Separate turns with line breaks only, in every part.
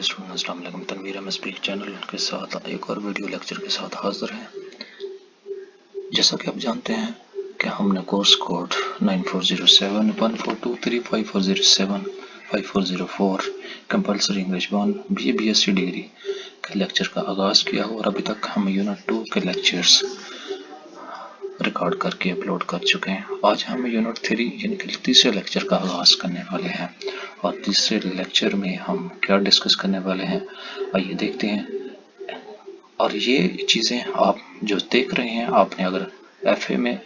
Student अस्सलाम वालेकुम। Tanveer Ahmad speak channel के साथ एक और वीडियो लेक्चर के साथ हाजिर हैं। जैसा कि आप जानते हैं कि हमने course code 9407 1423 5407 5404 compulsory English 1 BSc degree के लेक्चर का आगाज़ किया और अभी तक हम यूनिट 2 के लेक्चर्स रिकॉर्ड करके अपलोड कर चुके हैं। आज हम यूनिट 3 यानी कि तीसरे लेक्चर का आगाज़ करने वाले हैं और तीसरे लेक्चर में हम क्या डिस्कस करने वाले हैं आइए देखते हैं। और ये चीज़ें आप जो देख रहे हैं, आपने अगर FA में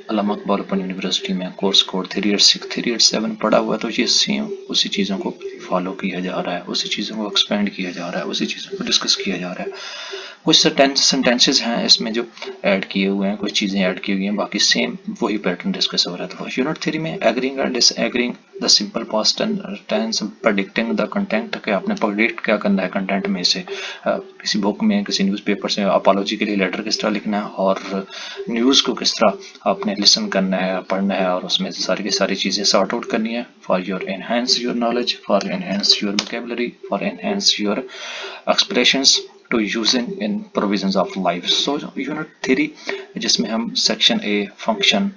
अल्लामा इकबाल ओपन यूनिवर्सिटी में कोर्स कोड 386 387 पढ़ा हुआ है तो ये सेम उसी चीज़ों को फॉलो किया जा रहा है, उसी चीज़ों को एक्सपेंड किया जा रहा है, उसी चीज़ों को डिस्कस किया जा रहा है। कुछ सेंटेंसेस हैं इसमें जो ऐड किए हुए हैं, कुछ चीज़ें ऐड की हुई हैं, बाकी सेम वही पैटर्न डिस्कस हो रहा है। तो यूनिट 3 में agreeing and disagreeing the simple past tense, predicting the content, कि आपने प्रेडिक्ट क्या करना है कंटेंट में से, किसी बुक में, किसी न्यूज़पेपर से अपोलॉजी के लिए लेटर किस तरह लिखना है और न्यूज़ को किस तरह आपने लिसन करना है, पढ़ना है और उसमें सारी की सारी चीज़ें सॉर्ट आउट करनी है for your enhance your knowledge, for enhance your vocabulary, for enhance your expressions to using in provisions of life. So unit 3 जिसमें हम सेक्शन A फंक्शन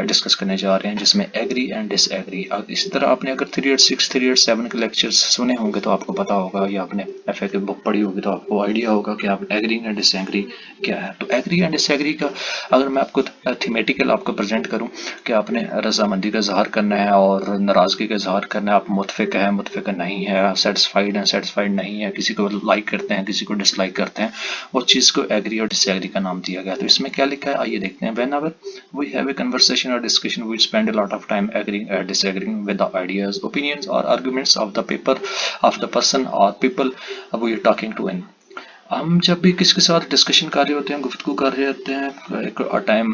डिस्कस करने जा रहे हैं, जिसमें एग्री एंड डिसएग्री। इसी तरह आपने अगर 386 387 के लेक्चर्स सुने होंगे तो आपको पता होगा, या आपने FA की बुक पढ़ी होगी तो आपको आइडिया होगा कि आप एग्री एंड डिसएग्री क्या है। तो एग्री एंड डिसएग्री का अगर मैं आपको थीमेटिकल आपको प्रेजेंट करूं कि आपने रजामंदी का इजहार करना है और नाराज़गी का इजहार करना है, आप मुतफिक है, मुतफिक नहीं है, सेटिस्फाइड है, सेटिस्फाइड नहीं है, किसी को लाइक करते हैं, किसी को डिसलाइक करते हैं, वो चीज़ को एग्री और डिसएग्री का नाम दिया गया। तो इसमें क्या लिखा है आइए देखते हैं। Whenever we have a conversation or discussion, we spend a lot of time agreeing or disagreeing with the ideas, opinions or arguments of the paper of the person or people we are talking to in। हम जब भी किसी के साथ discussion कर रहे होते हैं, गुफ्तगू कर रहे होते हैं एक टाइम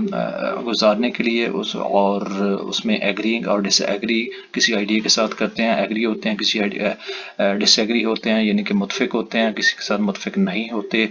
गुजारने के लिए और उसमें एग्री और डिसएग्री किसी आइडिया के साथ करते हैं, एग्री होते हैं, किसी आइडिया डिसएग्री होते हैं यानी कि मुतफिक होते हैं, किसी के साथ मुतफिक नहीं होते,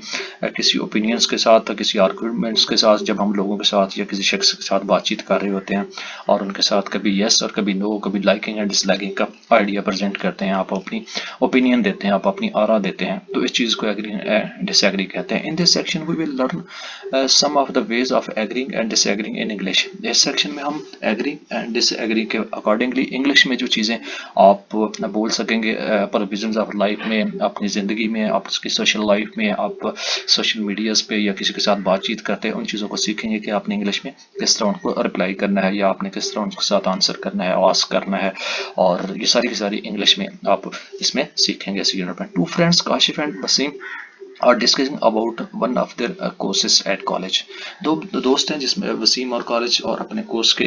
किसी ओपिनियंस के साथ, किसी आर्गूमेंट्स के साथ जब हम लोगों के साथ या किसी शख्स के साथ बातचीत कर रहे होते हैं और उनके साथ कभी यस और कभी नो, कभी लाइकिंग एंड डिसलाइकिंग का आइडिया प्रेजेंट करते हैं, आप अपनी ओपिनियन देते हैं, आप अपनी आरा देते हैं, तो इस चीज़ को एग्री डिसएग्री कहते हैं। In this section we will learn some of the ways of agreeing and disagreeing in English. इस सेक्शन में हम एग्री एंड डिसएग्री के अकॉर्डिंगली इंग्लिश में जो चीज़ें आप बोल सकेंगे प्रोविजंस ऑफ लाइफ में, अपनी ज़िंदगी में, आपकी सोशल लाइफ में, आप सोशल मीडियाज़ पे या किसी के साथ बातचीत करते हैं, उन चीज़ों को सीखेंगे कि आपने इंग्लिश में किस तरह उनको रिप्लाई करना है या आपने किस तरह उनके साथ आंसर करना है, आस्क करना है, और ये सारी की सारी इंग्लिश में आप इसमें सीखेंगे इस यूनिट में। Two friends Kashif and Waseem और discussing about one of their courses at college. दो दोस्त हैं जिसमें वसीम और कॉलेज और अपने कोर्स के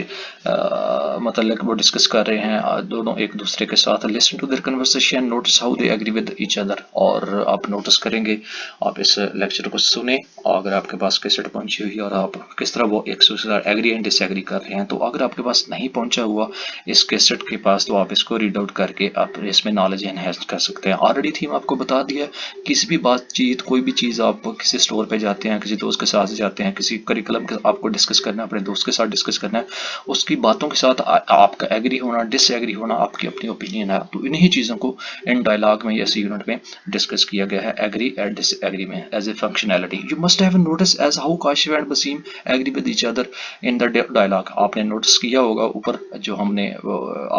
मतलब वो डिस्कस कर रहे हैं दोनों एक दूसरे के साथ। Listen to their conversation, notice how they agree with each other. और आप नोटिस करेंगे, आप इस लेक्चर को सुने और अगर आपके पास कैसेट पहुंची हुई और आप किस तरह वो एक दूसरे के साथ एग्री एंड डिसएग्री कर रहे हैं, तो अगर आपके पास नहीं पहुंचा हुआ इस कैसेट के पास तो आप इसको रीड आउट करके आप इसमें नॉलेज एनहेंस कर सकते हैं। ऑलरेडी थीम आपको बता दिया, किसी भी बातचीत कोई भी चीज़ आप किसी स्टोर पे जाते हैं, किसी दोस्त के साथ जाते हैं, किसी करिकुलम के आपको डिस्कस करना है, अपने दोस्त के साथ डिस्कस करना है, उसकी बातों के साथ आपका एग्री होना, डिसएग्री होना आपकी अपनी ओपिनियन है। तो इन्हीं चीज़ों को इन डायलॉग में या इस यूनिट में डिस्कस किया गया है एग्री एंड डिसएग्री में as a functionality. You must have notice as how Kashif and Waseem agree with each other in the dialogue. आपने नोटिस किया होगा ऊपर जो हमने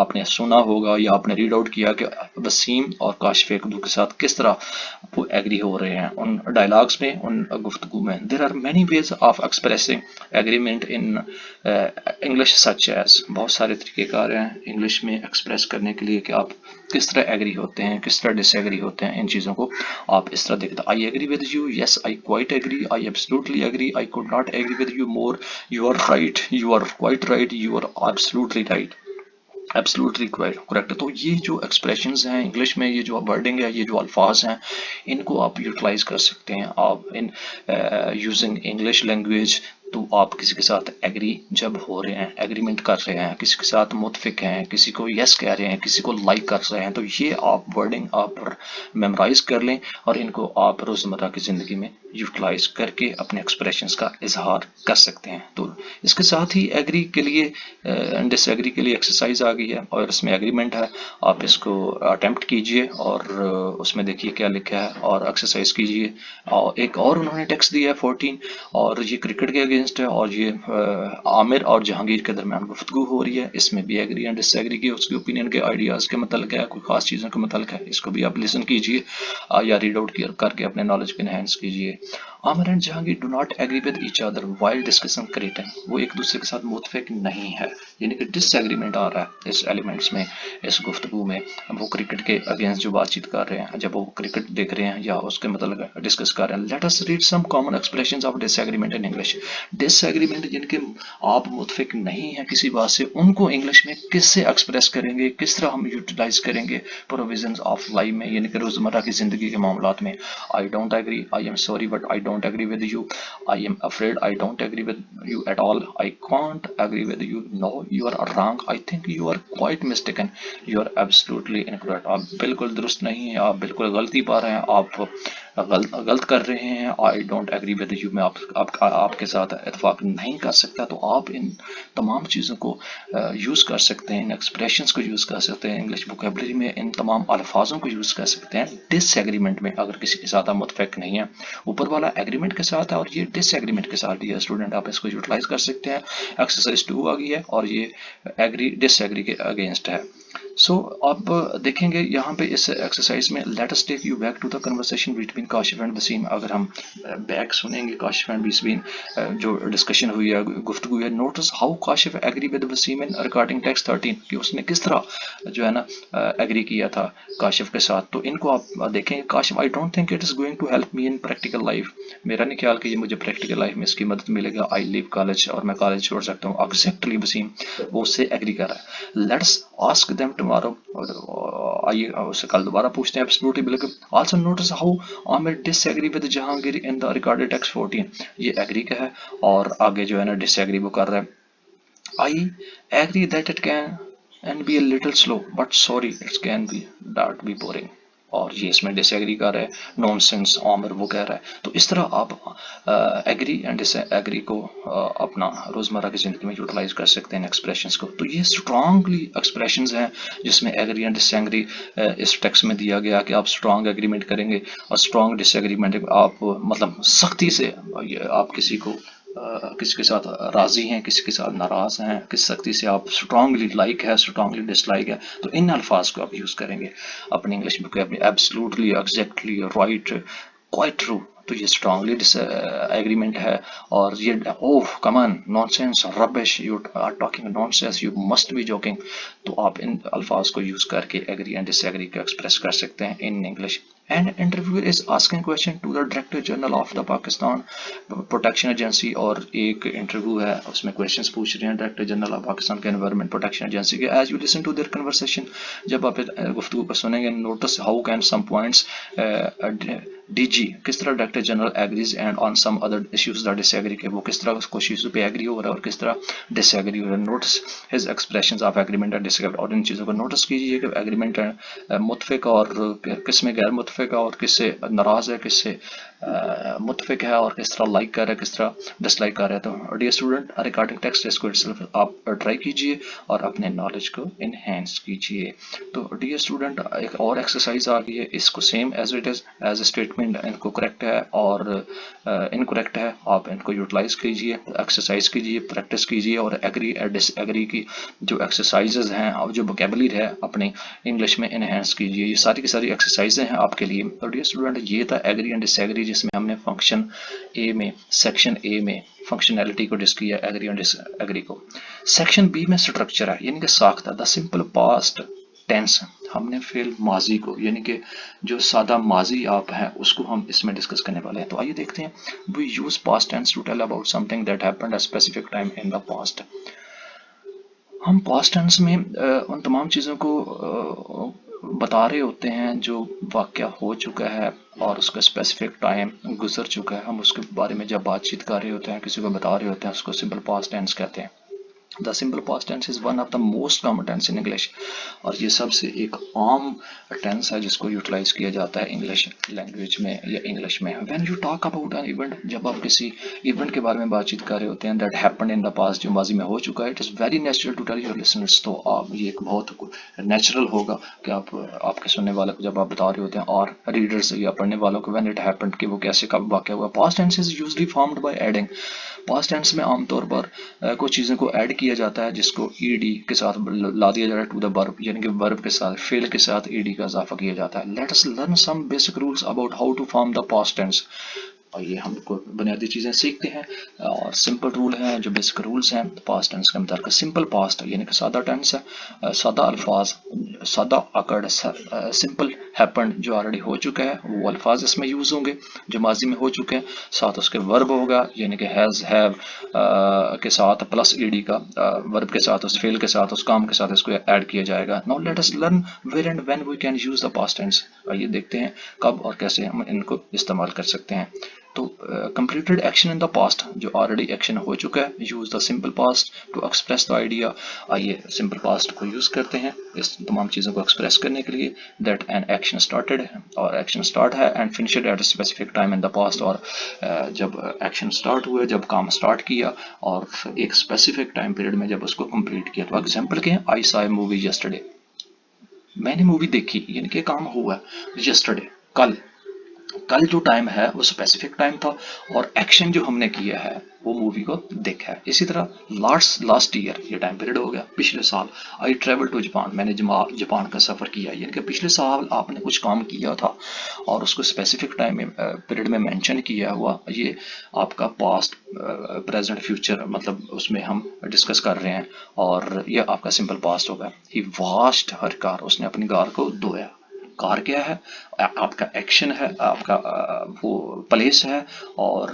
आपने सुना होगा या आपने रीड आउट किया कि वसीम और काशिफ एक दूसरे के साथ किस तरह वो एग्री हो रहे हैं उन डायलॉग्स में, उन गुफ्तगू में। There are many ways of expressing agreement in English such as. बहुत सारे तरीक़ेकार हैं इंग्लिश में एक्सप्रेस करने के लिए कि आप किस तरह एग्री होते हैं, किस तरह डिसएग्री होते हैं। इन चीज़ों को आप इस तरह देखते हैं। I agree with you, yes I quite agree, I absolutely agree, I could not agree with you more, you are right, you are quite right, you are absolutely right, absolutely correct. तो ये जो expressions हैं English में, ये जो wording है, ये जो अल्फाज हैं, इनको आप यूटिलाइज कर सकते हैं आप इन यूजिंग इंग्लिश लैंग्वेज। तो आप किसी के साथ एग्री जब हो रहे हैं, एग्रीमेंट कर रहे हैं, किसी के साथ मुतफिक हैं, किसी को यस कह रहे हैं, किसी को लाइक कर रहे हैं, तो ये आप वर्डिंग आप मेमोराइज कर लें और इनको आप रोज़मर्रा की ज़िंदगी में यूटिलाइज करके अपने एक्सप्रेशंस का इजहार कर सकते हैं। तो इसके साथ ही एग्री के लिए डिसएग्री के लिए एक्सरसाइज आ गई है और इसमें एग्रीमेंट है। आप इसको अटेम्प्ट कीजिए और उसमें देखिए क्या लिखा है और एक्सरसाइज कीजिए। और एक और उन्होंने टेक्स्ट दिया है 14 और ये क्रिकेट के अगेंस्ट है और ये आमिर और जहांगीर के दरमियान गुफ्तगू हो रही है। इसमें भी एग्री एंड डिसएग्री की उसके ओपिनियन के आइडियाज़ के मतलब है, कोई खास चीज़ों के मतलब है। इसको भी आप लिसन कीजिए या रीड आउट करके अपने नॉलेज को इनहेंस कीजिए। Aamir and Jahangir do not agree with each other while discussion creating. वो एक दूसरे के साथ मुतफिक नहीं है, यानी कि डिसएग्रीमेंट आ रहा है इस एलिमेंट्स में, इस गुफ्तगू में। वो क्रिकेट के अगेंस्ट जो बातचीत कर रहे हैं, जब वो क्रिकेट देख रहे हैं या उसके मतलब डिस्कस कर रहे हैं। Let us read some common expressions of disagreement in English. Disagreement जिनके आप मुतफिक नहीं है किसी बात से, उनको इंग्लिश में किससे एक्सप्रेस करेंगे, किस तरह हम यूटिलाइज करेंगे प्रोविजंस ऑफ लाइफ में, यानी कि रोजमर्रा की जिंदगी के मामलात में। I don't agree, I am sorry but I don't agree with you. I am afraid I don't agree with you at all. I can't agree with you. No, you are wrong. I think you are quite mistaken. You are absolutely incorrect. आप बिल्कुल दुरुस्त नहीं हैं, आप बिल्कुल गलती पा रहे हैं, आप गलत कर रहे हैं। I don't agree with you, मैं आपके साथ इतफाक नहीं कर सकता। तो आप इन तमाम चीज़ों को यूज़ कर सकते हैं, इन एक्सप्रेशंस को यूज़ कर सकते हैं इंग्लिश वोकैबुलरी में, इन तमाम अल्फाजों को यूज़ कर सकते हैं डिसएग्रीमेंट में। अगर किसी के साथ आप मुतफिक नहीं है, ऊपर वाला एग्रीमेंट के साथ है और ये डिसएग्रीमेंट के साथ भी है स्टूडेंट, आप इसको यूटिलाइज कर सकते हैं। एक्सरसाइज 2 आ गई है और ये एग्री डिसएग्री के अगेंस्ट है। सो अब देखेंगे यहाँ पे इस एक्सरसाइज में, let us take you back to the conversation between Kashif and Waseem. अगर हम बैक सुनेंगे काशिफ एंड वसीम जो डिस्कशन हुई है, गुफ्तगू है, notice how Kashif agree with Waseem in regarding text 13, कि उसने किस तरह जो है ना एग्री किया था काशिफ के साथ। तो इनको आप देखेंगे। Kashif, I don't think it is going to help me in practical life. मेरा नहीं ख्याल कि ये मुझे प्रैक्टिकल लाइफ में इसकी मदद मिलेगा। आई लीव कॉलेज, और मैं कॉलेज छोड़ सकता हूँ। एग्जैक्टली वसीम वो उससे एग्री कर रहा है। लेट्स आस्क देम टुमारो, आइए उससे कल दोबारा पूछते हैं। एब्सोल्युटली बिल्कुल। Also notice how Aamir disagree with Jahangir in the recorded text 14। ये एग्री का है और आगे जो है ना डिसएग्री वो कर रहा है। I agree that it can and be a little slow but sorry it can be that be boring। और ये इसमें डिसएग्री कर रहा है, नॉनसेंस आमिर वो कह रहा है। तो इस तरह आप एग्री एंड डिसएग्री को अपना रोजमर्रा की जिंदगी में यूटिलाइज कर सकते हैं एक्सप्रेशंस को। तो ये स्ट्रांगली एक्सप्रेशंस हैं जिसमें एग्री एंड डिसएग्री इस टेक्स्ट में दिया गया कि आप स्ट्रांग एग्रीमेंट करेंगे और स्ट्रांग डिसएग्रीमेंट आप मतलब सख्ती से आप किसी के साथ राजी हैं, किसी के साथ नाराज हैं, किस सख्ती से आप स्ट्रांगली लाइक है, स्ट्रांगली डिसलाइक है। तो इन अल्फाज को आप यूज करेंगे अपनी इंग्लिश बुक में। Absolutely, exactly, right, quite true. तो ये स्ट्रांगली एग्रीमेंट है। और ये oh come on, nonsense, rubbish, you are talking nonsense, you must be joking. तो आप इन अल्फाज को यूज करके एग्री एंड डिसएग्री को एक्सप्रेस कर सकते हैं in English. And interviewer is asking question to the director general of the Pakistan protection agency. और एक इंटरव्यू है, उसमें क्वेश्चंस पूछ रहे हैं डायरेक्टर जनरल ऑफ पाकिस्तान के एनवायरनमेंट प्रोटेक्शन एजेंसी के। As you listen to their conversation, जब आप गुफ्तगू को सुनेंगे, notice how can some points DG, किस तरह director general agrees and on some other issues that disagree के, वो किस तरह कुछ इश्यूज पे एग्री हो रहा है और किस तरह डिसएग्री हो रहा है। Notice his expressions of agreement and disagree. और इन चीज़ों को नोटिस कीजिए कि एग्रीमेंट मुतफिक और किस में गैर मुतफिक है, और किससे नाराज है, किससे मुतफिक है, और किस तरह लाइक कर रहा है, किस तरह डिसलाइक कर रहा है। तो डियर स्टूडेंट, रिगार्डिंग टेक्स्ट इसको इटसेल्फ आप ट्राई कीजिए और अपने नॉलेज को इनहेंस कीजिए। तो डियर स्टूडेंट, एक और एक्सरसाइज आ गई है, इसको same as it is as a statement इनको करेक्ट है और इनकरेक्ट है, आप इनको यूटिलाइज कीजिए, एक्सरसाइज कीजिए, प्रैक्टिस कीजिए। और एग्री और डिसएग्री की जो एक्सरसाइजेज हैं और जो वोकैबुलरी है अपने इंग्लिश में इनहेंस कीजिए। ये सारी की सारी एक्सरसाइजें हैं आपके लिए। तो डियर स्टूडेंट, ये था एग्री एंड डिसएग्री, जिसमें हमने फंक्शन ए में, सेक्शन ए में फंक्शनैलिटी को डिस्कस किया, एग्री एंड डिसएग्री को। सेक्शन बी में स्ट्रक्चर है, यानी कि साख्ता, द सिंपल पास्ट टेंस। हमने फेल माजी को, यानी कि जो सादा माजी आप है उसको हम इसमें डिस्कस करने वाले हैं। तो आइए देखते हैं। We use past tense to tell about something that happened at specific time in the past. हम पास्ट टेंस में उन तमाम चीज़ों को बता रहे होते हैं जो वाक़या हो चुका है और उसका स्पेसिफिक टाइम गुजर चुका है। हम उसके बारे में जब बातचीत कर रहे होते हैं, किसी को बता रहे होते हैं, उसको सिंपल पास्ट टेंस कहते हैं। The simple past tense is one of the most common tense in English, और ये सबसे एक आम टेंस है जिसको यूटिलाइज किया जाता है इंग्लिश लैंग्वेज में या इंग्लिश में। When you talk about an event, जब आप किसी इवेंट के बारे में बातचीत कर रहे होते हैं that happened in the past, जो माजी में हो चुका है, it is very natural to tell your listeners. तो आप ये एक बहुत नेचुरल होगा कि आप आपके सुनने वालों को जब आप बता रहे होते हैं और रीडर्स या पढ़ने वालों को व्हेन इट हैपेंड कि वो कैसे कब वाक़या हुआ। Past tense is usually formed by adding, past tense में आमतौर पर कुछ चीज़ों को ऐड किया जाता है जिसको ईडी के साथ ला दिया जाता है टू द वर्ब, यानी कि वर्ब के साथ फेल के साथ ईडी का इजाफा किया जाता है। Let us learn some basic rules about how to form the past tense. और ये हमको बुनियादी चीज़ें सीखते हैं और सिंपल रूल हैं जो बेसिक रूल्स हैं पास्ट टेंस के मुताबिक। सिंपल पास्ट यानी कि सादा टेंस है, सादा अल्फाज, सादा अकड़, सिंपल हैपेंड जो ऑलरेडी हो चुका है वो अल्फाज इसमें यूज़ होंगे जो माजी में हो चुके हैं, साथ उसके वर्ब होगा यानी कि हैज़ हैव के साथ प्लस ईडी का वर्ब के साथ उस फेल के साथ उस काम के साथ इसको ऐड किया जाएगा। Now let us learn where and when we can use the past tense. आइए देखते हैं कब और कैसे हम इनको इस्तेमाल कर सकते हैं। तो completed action in the past, जो ऑलरेडी एक्शन हो चुका है, use the simple past to express the idea. आइए सिंपल पास्ट को यूज करते हैं इस तमाम चीज़ों को एक्सप्रेस करने के लिए। दैट एन एक्शन स्टार्टेड, और एक्शन स्टार्ट है, and finished at a specific time in the past, और जब एक्शन स्टार्ट हुआ, जब काम स्टार्ट किया और एक स्पेसिफिक टाइम पीरियड में जब उसको कंप्लीट किया। तो एग्जाम्पल के हैं, I saw a movie yesterday, मैंने मूवी देखी, यानी कि काम हुआ यस्टरडे, कल। कल जो टाइम है वो स्पेसिफिक टाइम था और एक्शन जो हमने किया है वो मूवी को देखा है। इसी तरह लास्ट ईयर, ये टाइम पीरियड हो गया, पिछले साल। आई ट्रेवल टू जापान, मैंने जापान का सफ़र किया, यानी कि पिछले साल आपने कुछ काम किया था और उसको स्पेसिफिक टाइम में पीरियड में मेंशन किया हुआ, ये आपका पास्ट प्रेजेंट फ्यूचर मतलब उसमें हम डिस्कस कर रहे हैं, और ये आपका सिंपल पास्ट होगा। ही वॉश्ड हर कार, उसने अपनी कार को धोया। कार क्या है, आपका एक्शन है, आपका वो प्लेस है और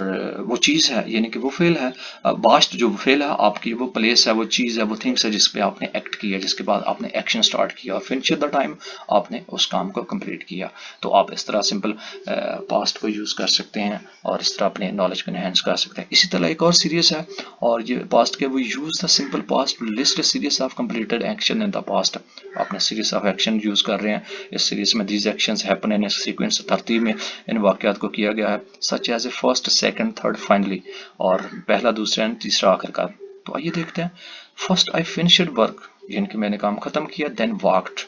वो चीज़ है, यानी कि वो फेल है। बास्ट जो फेल है आपकी, वो प्लेस है, वो चीज़ है, वो थिंग्स है जिस पे आपने एक्ट किया, जिसके बाद आपने एक्शन स्टार्ट किया और फिनिश द टाइम आपने उस काम को कंप्लीट किया। तो आप इस तरह सिंपल पास्ट को यूज़ कर सकते हैं और इस तरह अपने नॉलेज को एनहेंस कर सकते हैं। इसी तरह एक और सीरीज है और ये पास्ट के, वो use the simple past to list series of completed action in the past. आपने सीरीज ऑफ एक्शन यूज़ कर रहे हैं, इस सीरीज में these actions happen in sequence, तरतीब में इन वाक़यात को किया गया है, such as a first second third finally, और पहला दूसरा एंड तीसरा आखिरकार। तो आइए देखते हैं। फर्स्ट आई फिनिश्ड वर्क, यानी कि मैंने काम खत्म किया, देन वॉक्ड,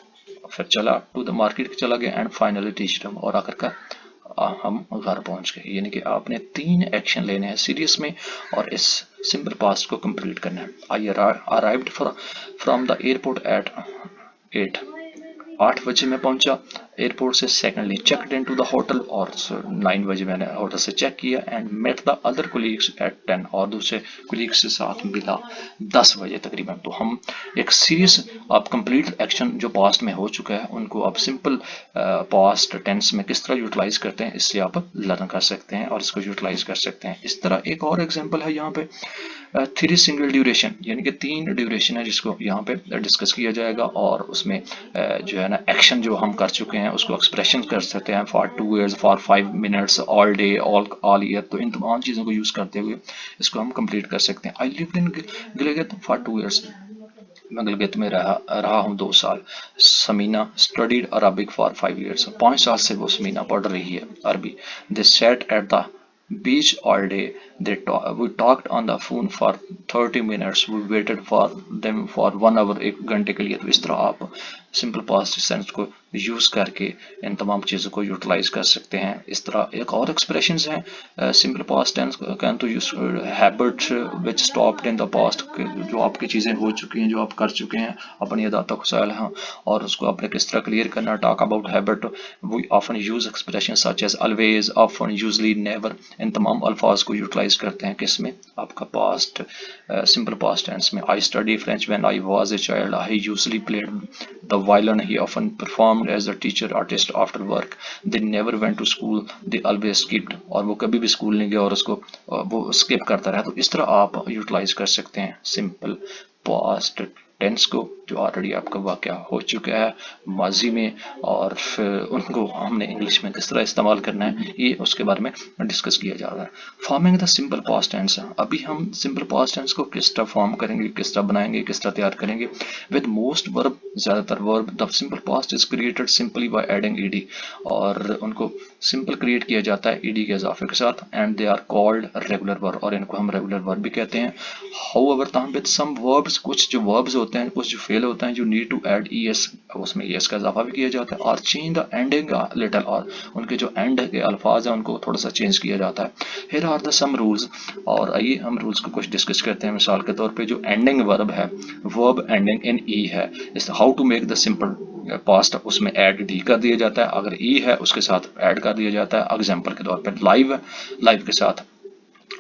फिर चला टू द मार्केट चला गया, एंड फाइनली रीच्ड होम, और आखिरकार हम घर पहुंच गए। यानी कि आपने 3 एक्शन लेने हैं सीरीज में और इस सिंपल पास्ट को कंप्लीट करना है। I arrived from the airport at 8 बजे मैं पहुंचा एयरपोर्ट से। Secondly checked in to the hotel, और 9 बजे मैंने होटल से चेक किया, and met the other colleagues at 10, और दूसरे कोलीग्स के साथ मिला 10 बजे तकरीबन। तो हम एक सीरीज आप कंप्लीट एक्शन जो पास्ट में हो चुका है उनको आप सिंपल पास्ट टेंस में किस तरह यूटिलाइज करते हैं, इससे आप लर्न कर सकते हैं और इसको यूटिलाइज कर सकते हैं। इस तरह एक और एग्जाम्पल है यहाँ पे 3 सिंगल ड्यूरेशन, यानी कि 3 ड्यूरेशन है जिसको यहाँ पे डिस्कस किया जाएगा, और उसमें जो है ना एक्शन जो हम कर चुके हैं उसको एक्सप्रेशन कर सकते हैं for 2 years, for 5 minutes, all day, all year. तो इन तमाम चीज़ों को यूज़ करते हुए इसको हम कंप्लीट कर सकते हैं। I lived in Gilgit for 2 years, मैं गिलगित में रहा हूँ 2 साल। Samina studied Arabic for 5 years, 5 साल से वो समीना पढ़ रही है अरबी। They sat at the beach all day. We talked on the phone for 30 minutes. We waited for them for 1 hour, 1 घंटे के लिए। तो इस तरह आप सिंपल पास्ट टेंस को यूज करके इन तमाम चीज़ों को यूटिलाइज कर सकते हैं। इस तरह एक और एक्सप्रेशंस हैं simple past tense can to use habit which stopped in the past, जो आपकी चीज़ें हो चुकी हैं, जो आप कर चुके हैं अपनी अदात खुसाल हैं और उसको आपने किस तरह क्लियर करना। Talk about habit, we often use expression such as always, often, usually, never. इन तमाम अल्फाज को यूटिलाइज करते हैं किस में, आपका पास्ट सिंपल पास्ट टेंस में। I study French when I was a child, I usually played the violin, he often performed as a teacher artist after work, they never went to school, they always skipped, और वो कभी भी school नहीं गया और उसको वो skip करता रहा। तो इस तरह आप यूटिलाइज कर सकते हैं सिंपल पास्ट टेंस को जो ऑलरेडी आपका वाक़या हो चुका है माजी में, और उनको हमने इंग्लिश में किस तरह इस्तेमाल करना है ये उसके बारे में डिस्कस किया जा रहा है। Forming the simple past tense, अभी हम सिंपल पास्ट टेंस को किस तरह फॉर्म करेंगे, किस तरह बनाएंगे, किस तरह तैयार करेंगे। विद मोस्ट वर्ब, ज़्यादातर verb the simple past is created simply by adding ED, और उनको सिंपल क्रिएट किया जाता है ईडी के इजाफे के साथ, and they are called regular verb, और इनको हम रेगुलर वर्ब भी कहते हैं। हाउएवर ताहम विद सम वर्ब्स, कुछ जो वर्ब्स होते हैं, कुछ जो फेल होते हैं, जो नीड टू ऐड ईएस, उसमें ईएस का इजाफा भी किया जाता है, और चेंज द एंडिंग लिटिल, और उनके जो एंड के अल्फाज हैं उनको थोड़ा सा चेंज किया जाता है। Here are the some rules, और आइए हम रूल्स को कुछ डिस्कस करते हैं। मिसाल के तौर पे जो एंडिंग वर्ब है, वर्ब एंडिंग इन ई है, how to make the simple past, उसमें ऐड डी कर दिया जाता है, अगर ई है उसके साथ ऐड कर दिया जाता है। एग्जांपल के तौर पे लाइव है, लाइव के साथ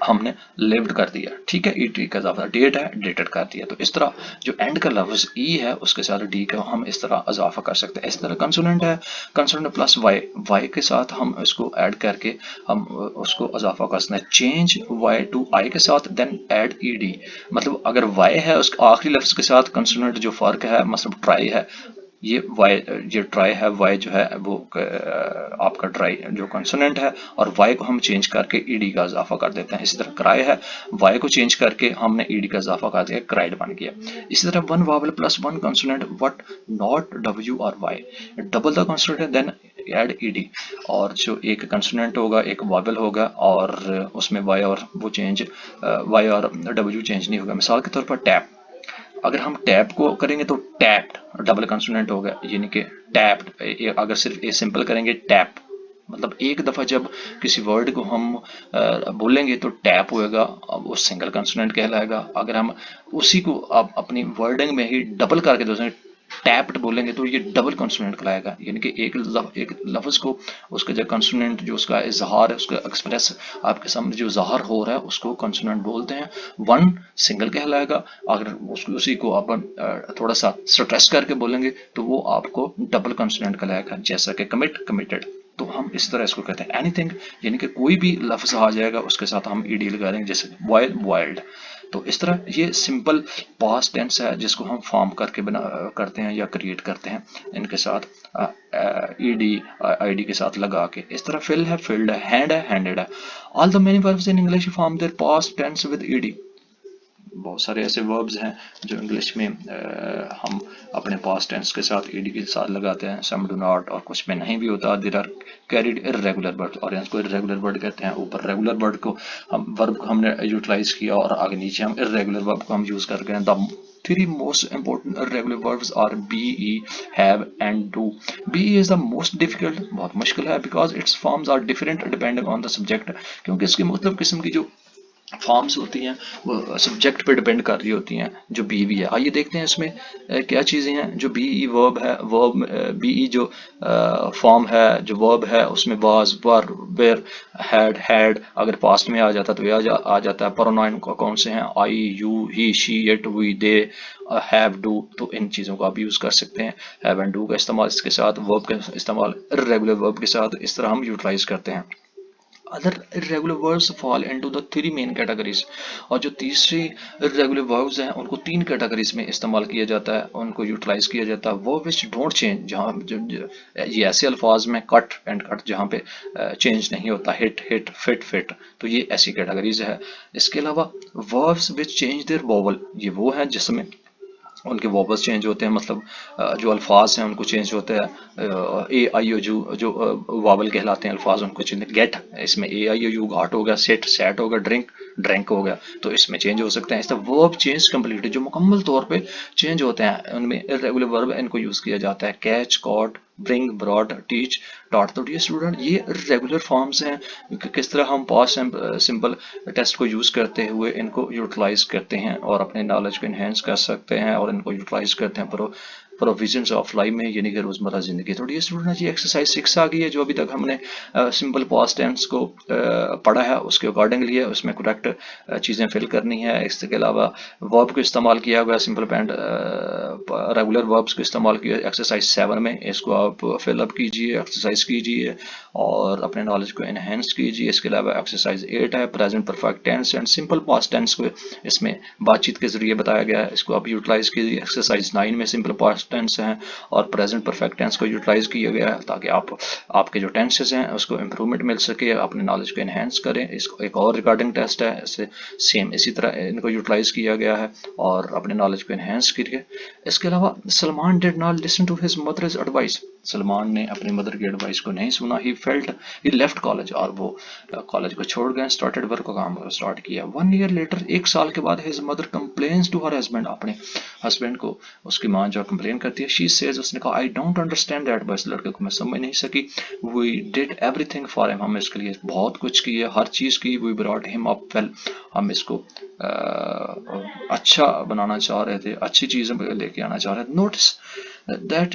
हमने लिव्ड कर दिया, ठीक है, ईटी का इजाफा, डेट है डेटेड कर दिया। तो इस तरह जो एंड का लफ्ज ई है उसके साथ डी का हम इस तरह इजाफा कर सकते हैं। इस तरह कंसोनेंट है, कंसोनेंट प्लस वाई, वाई के साथ हम इसको ऐड करके हम उसको इजाफा कर सकते हैं। चेंज वाई टू आई के साथ देन ऐड ई डी, मतलब अगर वाई है उसके आखिरी लफ्ज के साथ कंसोनेंट जो फर्क है, मतलब ट्राई है, ये वाई, ये ट्राई है, वाई जो है वो आपका ट्राई जो कंसोनेंट है, और वाई को हम चेंज करके ईडी का इजाफा कर देते हैं। इसी तरह क्राई है, वाई को चेंज करके हमने ईडी का इजाफा कर दिया, क्राइड बन गया। इसी तरह one vowel plus one consonant what not W और वाई, डबल द कंसोनेंट है देन ऐड ईडी, और जो एक कंसोनेंट होगा एक वावल होगा और उसमें वाई और वो चेंज, वाई और डब्ल्यू चेंज नहीं होगा। मिसाल के तौर पर टैप, अगर हम टैप को करेंगे तो टैप्ड डबल कंसोनेंट होगा, यानी कि टैप्ड। अगर सिर्फ ए सिंपल करेंगे टैप, मतलब एक दफ़ा जब किसी वर्ड को हम बोलेंगे तो टैप होएगा, अब वो सिंगल कंसोनेंट कहलाएगा। अगर हम उसी को अब अपनी वर्डिंग में ही डबल करके दोगे टैप्ड बोलेंगे तो ये डबल कंसोनेंट कहलाएगा, यानी कि एक लफ्ज़ को उसका जो कंसोनेंट जो उसका इजहार है, उसका एक्सप्रेस आपके सामने जो ज़ाहर हो रहा है उसको कंसोनेंट बोलते हैं। वन सिंगल कहलाएगा, अगर उसी को अपन थोड़ा सा स्ट्रेस करके बोलेंगे तो वो आपको डबल कंसोनेंट कहलाएगा, जैसा कि कमिट, कमिटेड। तो हम इस तरह इसको कहते हैं। एनीथिंग, यानी कि कोई भी लफ्ज़ आ जाएगा उसके साथ हम ईडी लगा देंगे, जैसे बॉयल, बॉइल्ड। तो इस तरह ये सिंपल पास्ट टेंस है जिसको हम फॉर्म करके बना करते हैं या क्रिएट करते हैं, इनके साथ ईडी आईडी के साथ लगा के। इस तरह फिल है, फिल्ड है, हैंड है, हैंडेड है। All the many verbs in English form their past tense with ED, बहुत सारे ऐसे वर्ब्स हैं जो इंग्लिश में हम अपने पास्ट टेंस के साथ ईडी के साथ लगाते हैं। सम डू नॉट, और कुछ में नहीं भी होता। There are carried irregular word, और इसको इर्रेगुलर वर्ड कहते हैं। ऊपर रेगुलर वर्ड को हम वर्ब को हमने यूटिलाइज किया और आगे नीचे हम इर्रेगुलर वर्ब को हम यूज करके हैं। The three most important irregular verbs are be, have and do. Be is the most difficult, बहुत मुश्किल है, because its forms are different depending on the subject, क्योंकि इसकी मुख्तलिफ किस्म की जो फॉर्म्स होती हैं वो सब्जेक्ट पे डिपेंड कर रही होती हैं। जो बी भी है, आइए देखते हैं इसमें क्या चीज़ें हैं। जो बी ई वर्ब है, वर्ब बी ई जो फॉर्म है, जो वर्ब है उसमें वाज, वर, वेयर, हैड अगर पास्ट में आ जाता तो ये आ जाता है। प्रोनाउन कौन से हैं, I, you, he, she, it, we, they, have, do, तो इन चीज़ों को आप यूज़ कर सकते हैं। हैव एंड डू का इस्तेमाल इसके साथ, वर्ब का इस्तेमाल इर्रेगुलर वर्ब के साथ इस तरह हम यूटिलाइज करते हैं। Other irregular verbs fall into the three main categories, और जो तीसरी irregular verbs हैं उनको तीन कैटेगरीज में इस्तेमाल किया जाता है, उनको यूटिलाइज किया जाता है। वो विच डोंट चेंज, जहाँ ये ऐसे अल्फाज में कट एंड कट जहाँ पे चेंज नहीं होता, हिट, हिट, फिट, फिट, तो ये ऐसी कैटेगरीज है। इसके अलावा verbs which change their vowel, ये वो हैं जिसमें उनके वॉबल्स चेंज होते हैं, मतलब जो अल्फाज हैं उनको चेंज होता है। ए आई ओ जो वावल कहलाते हैं अल्फाज उनको चेंज, गेट इसमें ए आई ओ यू घाट हो गया, सेट सेट हो गया, ड्रिंक ड्रिंक हो गया, तो इसमें चेंज हो सकते हैं। इस तरह वर्ब चेंज कम्प्लीटली जो मुकम्मल तौर पे चेंज होते हैं उनमें इर्रेगुलर वर्ब इनको यूज़ किया जाता है। Catch, caught, bring, brought, teach, taught. तो ये स्टूडेंट ये रेगुलर फॉर्म्स हैं, किस तरह हम पास्ट सिंपल टेस्ट को यूज़ करते हुए इनको यूटिलाइज करते हैं और अपने नॉलेज को इन्हेंस कर सकते हैं और इनको यूटिलाइज करते हैं प्रोविजंस ऑफ लाइफ में, यानी कि रोज़मर्रा ज़िंदगी। थोड़ी ये स्टूडेंट जी एक्सरसाइज 6 आ गई है, जो अभी तक हमने सिंपल पास्ट टेंस को पढ़ा है उसके अकॉर्डिंगली है, उसमें करेक्ट चीज़ें फिल करनी है। इसके अलावा वर्ब को इस्तेमाल किया हुआ है, सिंपल पैंट रेगुलर वर्ब्स को इस्तेमाल किया एक्सरसाइज 7 में। इसको आप फिलअप कीजिए, एक्सरसाइज कीजिए और अपने नॉलेज को इन्हेंस कीजिए। इसके अलावा एक्सरसाइज 8 है present perfect tense and simple past tense को इसमें बातचीत के जरिए बताया गया है, इसको आप यूटिलाइज कीजिए। एक्सरसाइज 9 में सिंपल पास्ट टेंस है और प्रेजेंट परफेक्ट टेंस को यूटिलाइज किया गया है ताकि आपके जो टेंसेस हैं उसको इम्प्रूवमेंट मिल सके, अपने नॉलेज को इन्हेंस करें। इसको एक और रिकॉर्डिंग टेस्ट है, इससे सेम इसी तरह इनको यूटिलाइज किया गया है और अपने नॉलेज को इन्हेंस करिए। इसके अलावा Salman did not listen to his mother's advice, Salman ने अपनी मदर की एडवाइस को नहीं सुना। ही लेफ्ट कॉलेज, और वो कॉलेज को छोड़ गए। स्टार्टेड वर्क का काम स्टार्ट किया। 1 ईयर लेटर, 1 साल के बाद his mother complains to her husband, अपने हस्बैंड को उसकी माँ जो कंप्लेन करती है। शी सेज, उसने कहा आई डोंट अंडरस्टैंड दैट, बस लड़के को मैं समझ नहीं सकी। We did everything for him, हम इसके लिए बहुत कुछ किए, हर चीज़ की। We brought him up well, हम इसको अच्छा बनाना चाह रहे थे, अच्छी चीज़ें लेके आना चाह रहे थे। Notice that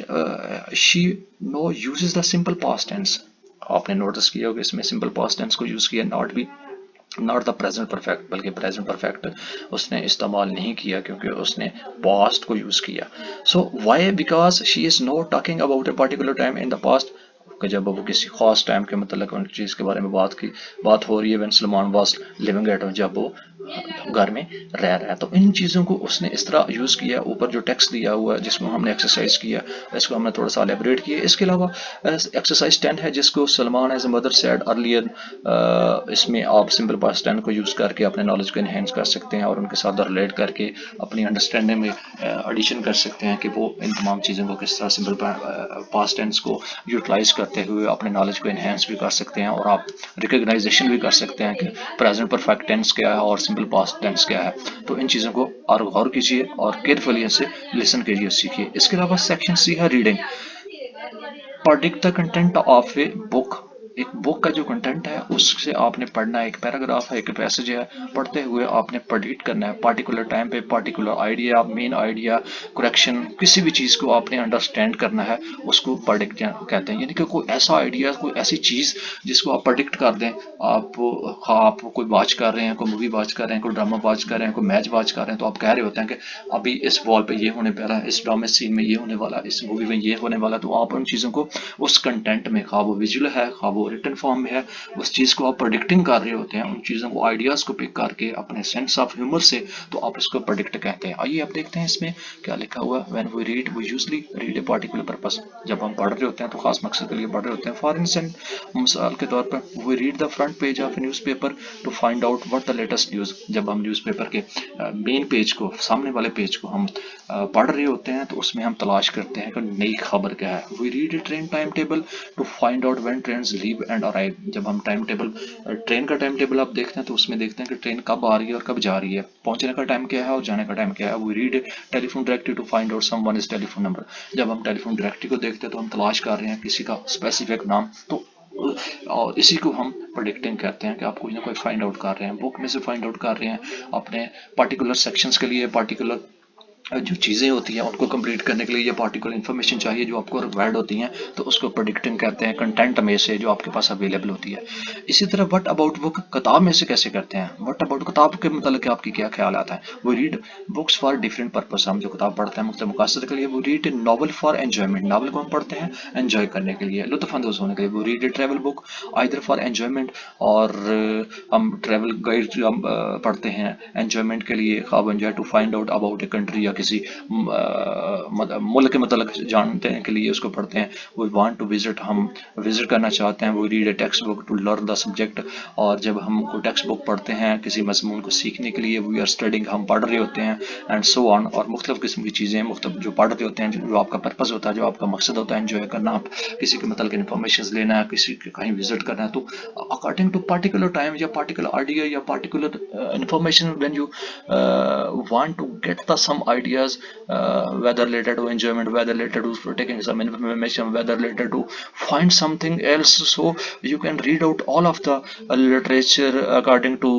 she no uses the simple past tense, आपने नोटिस किया होगा इसमें सिंपल पास्ट टेंस को यूज किया, नॉट द प्रेजेंट परफेक्ट, बल्कि प्रेजेंट परफेक्ट उसने इस्तेमाल नहीं किया क्योंकि उसने पास्ट को यूज किया। So why, because she is not talking about a particular time in the past, कि जब वो किसी खास टाइम के मतलब उन चीज़ के बारे में बात हो रही है। When Salman was living at home, जब वो घर में रह रहा है। तो इन चीज़ों को उसने इस तरह यूज़ किया। ऊपर जो टेक्स्ट दिया हुआ है जिसको हमने एक्सरसाइज किया, इसको हमने थोड़ा सा एलेबरेट किया। इसके अलावा एक्सरसाइज 10 है जिसको Salman as a mother said earlier, इसमें आप सिंपल पास्ट 10 को यूज़ करके अपने नॉलेज को इन्हेंस कर सकते हैं और उनके साथ रिलेट करके अपनी अंडरस्टैंडिंग में एडिशन कर सकते हैं कि वो इन तमाम चीज़ों को किस तरह सिंपल पास्ट टेंस को यूटिलाइज करते हुए अपने नॉलेज को इन्हेंस भी कर सकते हैं और आप रिकग्नाइजेशन भी कर सकते हैं कि प्रेजेंट परफेक्ट टेंस क्या है और सिंपल पास्ट टेंस क्या है। तो इन चीज़ों को और गौर कीजिए और केयरफुली इसे लिसन कीजिए, सीखिए। इसके अलावा सेक्शन सी है reading. Predict the content of a book, एक बुक का जो कंटेंट है उससे आपने पढ़ना है। एक पैराग्राफ है, एक पैसेज है, पढ़ते हुए आपने प्रेडिक्ट करना है पार्टिकुलर टाइम पे, particular idea, main idea, correction, किसी भी चीज़ को आपने अंडरस्टैंड करना है, उसको प्रेडिक्ट कहते हैं। यानी कि कोई ऐसा आइडिया, कोई ऐसी चीज़ जिसको आप प्रेडिक्ट कर दें। आप कोई वॉच कर रहे हैं, कोई मूवी वॉच कर रहे हैं, कोई ड्रामा वॉच कर रहे हैं, कोई मैच वॉच कर रहे हैं, तो आप कह रहे होते हैं कि अभी इस वॉल पे ये होने वाला है, इस ड्रामा सीन में ये होने वाला है, इस मूवी में ये होने वाला है। तो आप उन चीज़ों को उस कंटेंट में, खा वो विजुअल है, खा वो रिटन फॉर्म में है, उस चीज़ को आप प्रेडिक्टिंग कर रहे होते हैं। उन चीज़ों को, आइडियाज़ को पिक करके अपने सेंस ऑफ ह्यूमर से, तो आप इसको प्रेडिक्ट कहते हैं। आइए आप देखते हैं इसमें क्या लिखा हुआ है। When we read, we usually read a particular purpose, जब हम पढ़ रहे होते हैं तो खास मकसद के लिए पढ़ रहे होते हैं। फॉर इंस्टेंस, मिसाल के तौर पर, we read the front page of a newspaper to find out what the latest news, जब हम न्यूज़पेपर के मेन पेज को, सामने वाले पेज को हम पढ़ रहे होते हैं तो उसमें हम तलाश करते हैं कि नई खबर क्या है। We read a train time table to find out when trains leave and arrive, जब हम टाइम टेबल, ट्रेन का टाइम टेबल आप देखते हैं तो उसमें देखते हैं कि ट्रेन कब आ रही है और कब जा रही है, पहुंचने का टाइम क्या है और जाने का टाइम क्या है। We read telephone directory to find out someone is telephone number, जब हम टेलीफोन डायरेक्टरी को देखते हैं तो हम तलाश कर रहे हैं किसी का स्पेसिफिक नाम, तो और इसी को हम प्रेडिक्टिंग कहते हैं कि आप कोई ना कोई फाइंड आउट कर रहे हैं, बुक में से फाइंड आउट कर रहे हैं अपने पर्टिकुलर सेक्शंस के लिए। पर्टिकुलर जो चीज़ें होती हैं उनको कंप्लीट करने के लिए, ये पार्टिकुलर इन्फॉर्मेशन चाहिए जो आपको रिक्वायर्ड होती हैं, तो उसको प्रेडिक्टिंग कहते हैं कंटेंट में से जो आपके पास अवेलेबल होती है। इसी तरह व्हाट अबाउट बुक, किताब में से कैसे करते हैं। व्हाट अबाउट, किताब के मतलब कि आपकी क्या ख्याल आता है। वो read books for different purpose, हम जो किताब पढ़ते हैं मुख्तलिफ मकसद के लिए। वो read novel for enjoyment, novel को हम पढ़ते हैं एंजॉय करने के लिए, लुत्फानंदोज होने के लिए। वो read A travel book either for enjoyment, और हम ट्रैवल गाइड हम पढ़ते हैं एंजॉयमेंट के लिए, खाब enjoy to find out about a country, या किसी मुल्क के मतलब जानते हैं के लिए उसको पढ़ते हैं। वी वांट टू विजिट, हम विजिट करना चाहते हैं। वो read a text book to learn the subject, और जब हम कोई टेक्स्ट बुक पढ़ते हैं किसी मजमून को सीखने के लिए, वी आर स्टडिंग, हम पढ़ रहे होते हैं, एंड सो ऑन। और मुख्तलिफ किस्म की चीज़ें मुख्तलिफ जो पढ़ रहे होते हैं, जो आपका पर्पज़ होता है, जो आपका मकसद होता है एंजॉय करना, आप किसी के मतलब इन्फॉर्मेशन लेना है, किसी के कहीं विजिट करना है, तो अकॉर्डिंग टू पार्टिकुलर टाइम या पार्टिकुलर आइडिया या particular information, when you want to get the some idea ideas, whether related to enjoyment, whether related to taking some information, whether related to find something else. So you can read out all of the literature according to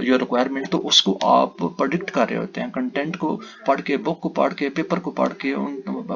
your requirement. तो उसको आप predict कर रहे होते हैं, content को पढ़ के, बुक को पढ़ के, पेपर को पढ़ के, उन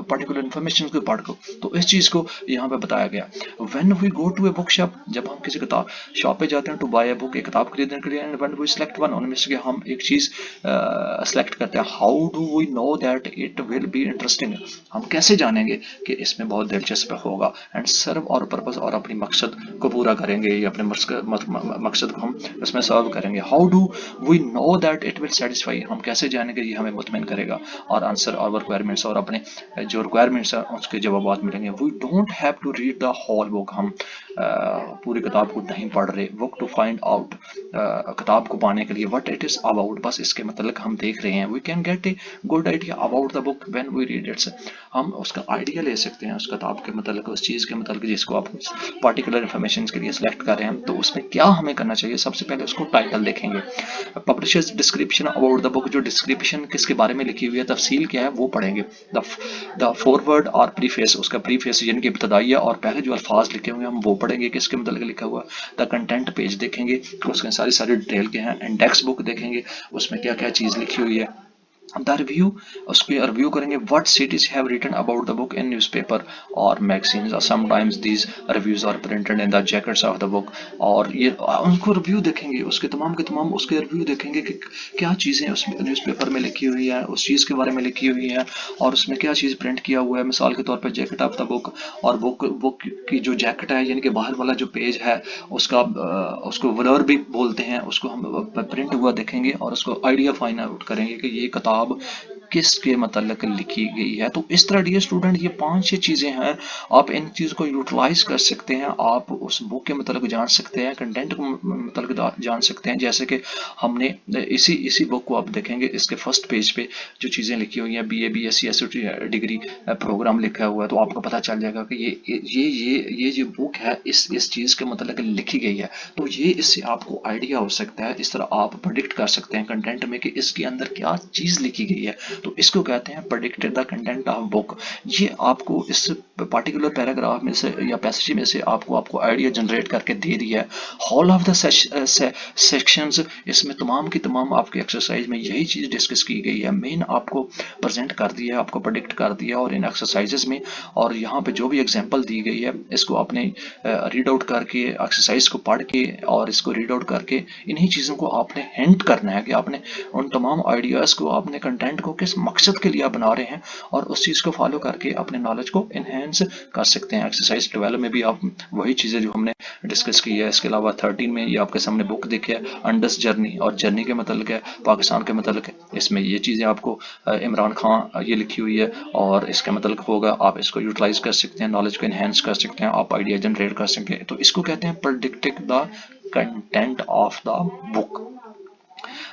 पर्टिकुलर इन्फॉर्मेशन को पढ़ के। तो इस चीज को यहाँ पे बताया गया। When we go to a book shop, जब हम किसी किताब शॉप पे जाते हैं टू बाय ए बुक, एक किताब खरीदने के लिए, and when we select one, उनमें से हम एक चीज सेलेक्ट करते हैं, how do we know that it will be interesting, हम कैसे जानेंगे कि इसमें बहुत दिलचस्प होगा, एंड सर्व और पर्पस, और अपनी मकसद को पूरा करेंगे, या अपने मकसद को हम इसमें सर्व करेंगे। How do we know that it will satisfy, हम कैसे जानेंगे ये हमें मुतमईन करेगा, और आंसर और रिक्वायरमेंट्स, और अपने जो रिक्वायरमेंट्स है उसके जवाब मिलेंगे। We don't have to read the whole book, हम पूरी किताब को नहीं पढ़ रहे। बुक टू फाइंड आउट, किताब को पाने के लिए व्हाट इट इज अबाउट, बस इसके मतलब हम देख रहे हैं। We can get a good idea about the book when we read it, हम उसका आइडिया ले सकते हैं उस किताब के मतलब, उस चीज़ के मतलब जिसको आप पर्टिकुलर इन्फॉर्मेशन के लिए सिलेक्ट कर रहे हैं। तो उसमें क्या हमें करना चाहिए, सबसे पहले उसको टाइटल देखेंगे, publishers description about the book, जो डिस्क्रिप्शन किसके बारे में लिखी हुई है, तफसील क्या है वो पढ़ेंगे। द फॉरवर्ड और प्रीफेस, उसका प्रीफेस यानी कि इब्तदाइया और पहले जो अल्फाज लिखे हुए हैं हम वो पढ़ेंगे किसके मतलब लिखा हुआ। द कंटेंट पेज देखेंगे, उसके सारी डिटेल के हैं। इंडेक्स बुक देखेंगे, उसमें क्या क्या चीज़ लिखी हुई है। द रिव्यू, उसके रिव्यू करेंगे, what cities have written about the book in newspaper और मैगजीन्स, और sometimes these reviews are printed in the jackets of the book, और ये उनको रिव्यू देखेंगे, उसके तमाम के तमाम उसके रिव्यू देखेंगे कि क्या चीज़ें उस न्यूज़पेपर में लिखी हुई हैं, उस चीज़ के बारे में लिखी हुई हैं, और उसमें क्या चीज़ प्रिंट किया हुआ है। मिसाल के तौर पर जैकेट ऑफ द बुक, और बुक की जो जैकेट है यानी कि बाहर वाला जो पेज है उसका, उसको व्लर भी बोलते हैं, उसको हम प्रिंट हुआ देखेंगे, और उसको आइडिया फाइंड आउट करेंगे कि ये किताब किसके मतलब लिखी गई है। तो इस तरह डियर स्टूडेंट ये 5-6 चीजें हैं, आप इन चीज़ों को यूटिलाइज कर सकते हैं, आप उस बुक के मतलब जान सकते हैं, कंटेंट को मतलब जान सकते हैं। जैसे कि हमने इसी बुक को आप देखेंगे, इसके फर्स्ट पेज पे जो चीज़ें लिखी हुई हैं, BA BSc SUT degree programme लिखा हुआ है, तो आपको पता चल जाएगा कि ये जो बुक है इस चीज़ के मतलब लिखी गई है। तो ये इससे आपको आइडिया हो सकता है, इस तरह आप प्रेडिक्ट कर सकते हैं कंटेंट में कि इसके अंदर क्या चीज़ लिखी गई है। तो इसको कहते हैं predicted the content of book. ये आपको इस पर्टिकुलर पैराग्राफ में से या पैसेज में से आपको आइडिया जनरेट करके दे रही है। होल ऑफ द सेक्शंस, इसमें तमाम की तमाम आपके एक्सरसाइज में यही चीज़ डिस्कस की गई है, मेन आपको प्रेजेंट कर दिया है, आपको प्रेडिक्ट कर दिया, और इन एक्सरसाइजेस में और यहाँ पे जो भी एग्जांपल दी गई है इसको आपने रीड आउट करके, एक्सरसाइज को पढ़ के और इसको रीड आउट करके, इन्हीं चीज़ों को आपने हिंट करना है कि आपने उन तमाम आइडियाज़ को, आपने कंटेंट को किस मकसद के लिए आप बना रहे हैं, और उस चीज़ को फॉलो करके अपने नॉलेज को इन्हेंस कर सकते हैं। एक्सरसाइज 12 में भी आप वही चीज़ें जो हमने डिस्कस की है। इसके अलावा 13 में ये आपके सामने बुक देखिए, अंडस जर्नी, और जर्नी के मतलब है पाकिस्तान के मतलब है, इसमें ये चीज़ें आपको इमरान खान ये लिखी हुई है, और इसका मतलब होगा आप इसको यूटिलाइज कर सकते हैं, नॉलेज को इन्हेंस कर सकते हैं, आप आइडिया जनरेट कर सकते हैं। तो इसको कहते हैं predicting the content of the book.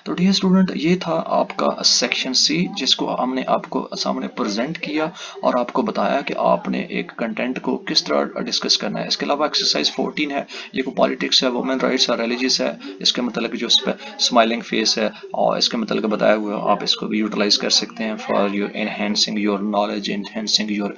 तो डियर स्टूडेंट ये था आपका सेक्शन सी, जिसको हमने आपको सामने प्रेजेंट किया और आपको बताया कि आपने एक कंटेंट को किस तरह डिस्कस करना है। इसके अलावा एक्सरसाइज 14 है, ये को पॉलिटिक्स है, वुमेन राइट्स है, रिलीजियस है, इसके मतलब जो स्माइलिंग फेस है, और इसके मतलब बताया हुआ आप इसको भी यूटिलाइज कर सकते हैं for your enhancing your knowledge, enhancing your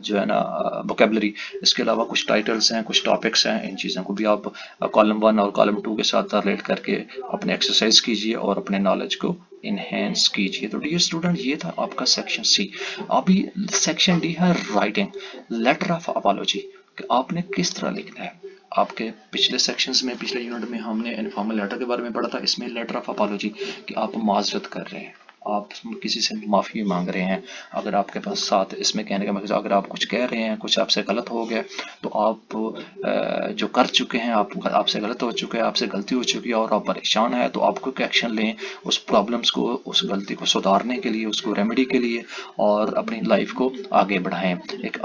जो है ना वोकेबलरी। इसके अलावा कुछ टाइटल्स हैं, कुछ टॉपिक्स हैं, इन चीज़ों को भी आप कॉलम 1 और कॉलम 2 के साथ रिलेट करके अपने एक्सरसाइज कीजिए और अपने नॉलेज को इनहेंस कीजिए। तो डियर स्टूडेंट ये था आपका सेक्शन सी। अभी सेक्शन डी है राइटिंग, लेटर ऑफ अपॉलॉजी, कि आपने किस तरह लिखना है। आपके पिछले सेक्शंस में, पिछले यूनिट में हमने इनफॉर्मल लेटर के बारे में पढ़ा था, इसमें लेटर ऑफ अपॉलॉजी कि आप माजरत कर रहे हैं, आप किसी से माफ़ी मांग रहे हैं। अगर आपके पास साथ इसमें कहने का मतलब, अगर आप कुछ कह रहे हैं, कुछ आपसे गलत हो गया, तो आप जो कर चुके हैं, आपसे गलत हो चुका है, आपसे गलती हो चुकी है और आप परेशान है, तो आप कोई एक्शन लें उस प्रॉब्लम्स को, उस गलती को सुधारने के लिए, उसको रेमेडी के लिए, और अपनी लाइफ को आगे बढ़ाएं। एक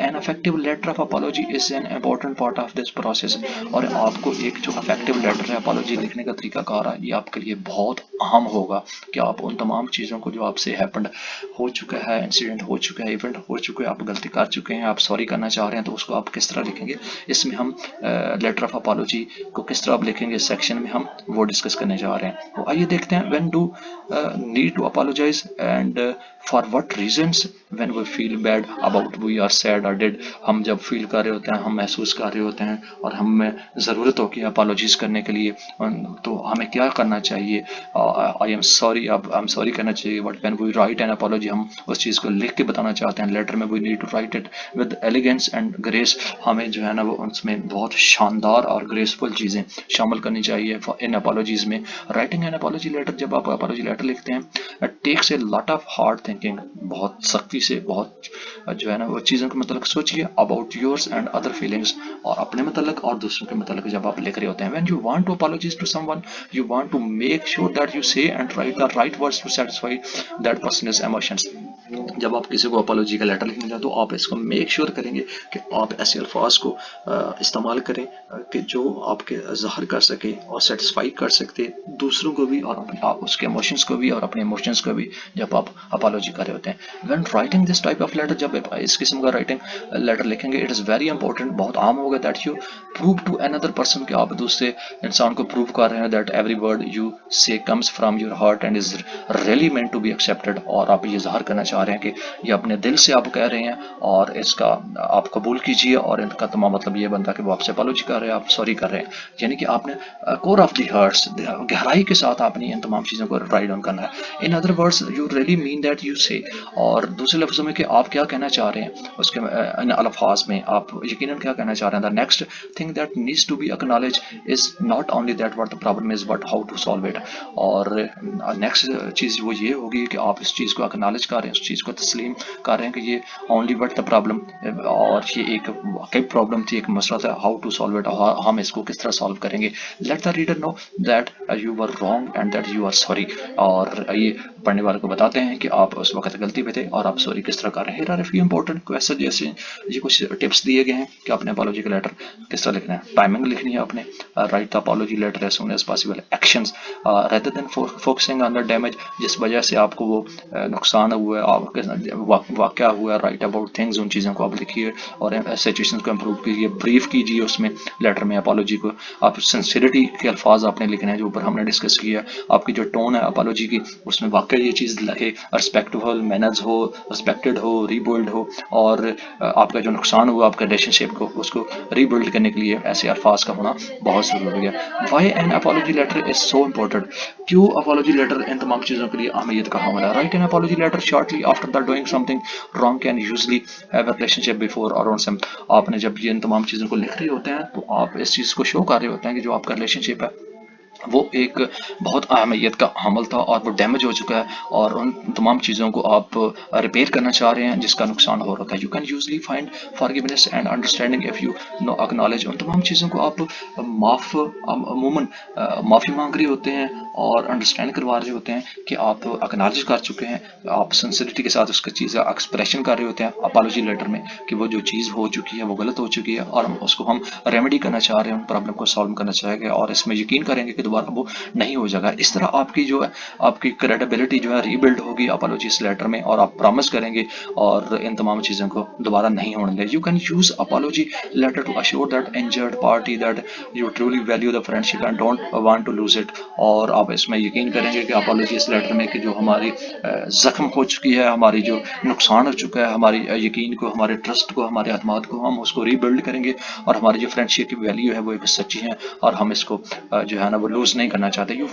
an affective letter of apology is an important part of this process. और आपको एक जो अफेक्टिव लेटर है अपॉलॉजी लिखने का तरीका कार है, ये आपके लिए बहुत आम होगा कि आप उन तमाम चीज़ों को जो आपसे हैपेंड हो चुका है, इंसिडेंट हो चुका है, इवेंट हो चुके हैं, आप गलती कर चुके हैं, आप सॉरी करना चाह रहे हैं, तो उसको आप किस तरह लिखेंगे। इसमें हम लेटर ऑफ अपॉलॉजी को किस तरह आप लिखेंगे, इस सेक्शन में हम वो डिस्कस करने जा रहे हैं। तो आइए देखते हैं, when do need to apologise and for what reasons, when we feel bad about we are sad और डेड। हम जब फील कर रहे होते हैं, हम महसूस कर रहे होते हैं और हमें ज़रूरत होती है अपॉलॉजीज करने के लिए, तो हमें क्या करना चाहिए। आई एम सॉरी, अब आई एम सॉरी कहना चाहिए। But when we write an apology, हम उस चीज़ को लिख के बताना चाहते हैं लेटर में, we need to write it with elegance and grace. हमें जो है ना वो उसमें बहुत शानदार और ग्रेसफुल चीज़ें शामिल करनी चाहिए इन अपॉलॉजीज में। राइटिंग एन अपॉलॉजी लेटर, जब आप अपॉलॉजी लेटर लिखते हैं, takes a lot of hard thinking, बहुत सख्ती से, बहुत जो है ना वो चीज़ों के मतलब सोचिए, about yours and other feelings, और अपने मतलब और दूसरों के मतलब जब आप लिख रहे होते हैं। When you want to apologize to someone, you want to make sure that you say and write the right words to satisfy that person's emotions. जब आप किसी को अपॉलॉजी का लेटर लिखने जाए तो आप इसको मेक श्योर करेंगे कि आप ऐसे अल्फाज को इस्तेमाल करें कि जो आपके ज़ाहिर कर सके और सेटिस्फाई कर सकते दूसरों को भी और आप उसके इमोशंस को भी और अपने इमोशंस को भी, जब आप अपॉलॉजी कर रहे होते हैं। When writing this type of letter, जब इस किस्म का राइटिंग लेटर लिखेंगे, इट इज़ वेरी इंपॉर्टेंट, बहुत आम होगा that you prove to another person, कि आप दूसरे इंसान को प्रूव कर रहे हैं that every word you say comes from your heart and is really meant to be accepted. और आप ये ज़ाहिर करना चाह रहे हैं कि ये अपने दिल से आप कह रहे हैं और इसका आप कबूल कीजिए, और इनका तमाम मतलब ये बनता है कि वो आपसे अपॉलॉजी कर रहे हैं, आप सॉरी कर रहे हैं। यानी कि आपने कोर ऑफ द हार्ट्स, गहराई के साथ आपने इन तमाम चीज़ों को राइट डाउन करना है। In other words you really mean that you से, और दूसरे लफ्ज़ों में कि आप क्या कहना चाह रहे हैं, उसके इन अल्फाज में आप यकीनन क्या कहना चाह रहे हैं। The next thing that needs to be acknowledge is not only that what the problem is but how to solve it. और नेक्स्ट चीज़ वो ये होगी कि आप इस चीज़ को एक्नॉलेज कर रहे हैं, उस चीज़ को तस्लीम कर रहे हैं कि ये ओनली व्हाट द प्रॉब्लम, और ये एक वाकई प्रॉब्लम थी, एक मसला था, हाउ टू सॉल्व इट, हम इसको किस तरह सॉल्व करेंगे। Let the reader know that you were wrong and that you are sorry. और ये पढ़ने वाले को बताते हैं कि आप उस वक्त गलती पे थे और आप सॉरी किस तरह कर रहे हैं। Here are a few important question, जैसे ये कुछ टिप्स दिए गए हैं कि आपने अपॉलॉजी का लेटर किस तरह लिखना है। टाइमिंग लिखनी है आपने, write the apology letter as soon as possible. Actions rather than focusing on the damage, जिस वजह से आपको वो नुकसान हुआ है, आपके वाक़या हुआ, राइट अबाउट थिंग्स, उन चीज़ों को आप लिखिए और सिचुएशन को इम्प्रूव कीजिए, ब्रीफ कीजिए उसमें लेटर में अपॉलॉजी को। आप सिंसियरिटी के अल्फाज आपने लिखने हैं जो ऊपर हमने डिस्कस किया। आपकी जो टोन है अपॉलॉजी की, उसमें वाकई ये चीज़ लगे, रिस्पेक्टफुल मैनर्स हो, रिस्पेक्टेड हो, रीबिल्ड हो, और आपका जो नुकसान हुआ आपके रिलेशनशिप को, उसको रीबिल्ड करने के लिए ऐसे अल्फाज का होना बहुत ज़रूरी है। Why an apology letter is so important, क्यों अपॉलॉजी लेटर इन तमाम चीज़ों के लिए अहमियत का हामिल है। Write an apology letter shortly after the doing something wrong can usually have a relationship before और ऑन सम। आपने जब ये इन तमाम चीज़ों को लिख रहे होते हैं तो आप इस चीज़ को शो कर रहे होते हैं कि जो आपका रिलेशनशिप है वो एक बहुत अहमियत का हामिल था और वो डैमेज हो चुका है, और उन तमाम चीज़ों को आप रिपेयर करना चाह रहे हैं जिसका नुकसान हो रहा था। You can usually find forgiveness and understanding if you know acknowledge. उन तमाम चीज़ों को आप अमूमन माफ़ी मांग रहे होते हैं और अंडरस्टैंड करवा रहे होते हैं कि आप एक्नॉलेज कर चुके हैं, आप सिंसियरिटी के साथ उसका चीज़ एक्सप्रेशन कर रहे होते हैं अपॉलॉजी लेटर में कि वो जो चीज़ हो चुकी है वो गलत हो चुकी है और उसको हम रेमेडी करना चाह रहे हैं, उन प्रॉब्लम को सॉल्व करना चाहेंगे और इसमें यकीन करेंगे कि दोबारा वो नहीं हो जाएगा। इस तरह आपकी जो है आपकी क्रेडिबिलिटी जो है रीबिल्ड होगी अपॉलॉजी इस लेटर में, और आप प्रॉमिस करेंगे और इन तमाम चीज़ों को दोबारा नहीं होने देंगे। You can use apology letter to assure that injured party that you truly value the friendship and don't want to lose it. और आप इसमें यकीन करेंगे कि अपॉलॉजी इस लेटर में कि जो हमारी जख्म हो चुकी है, हमारी जो नुकसान हो चुका है, हमारी यकीन को, हमारे ट्रस्ट को, हमारे अतमाद को, हम उसको रीबिल्ड करेंगे और हमारी जो फ्रेंडशिप की वैल्यू है वो एक सच्ची है और हम इसको जो है ना वो लूज नहीं करना चाहते। You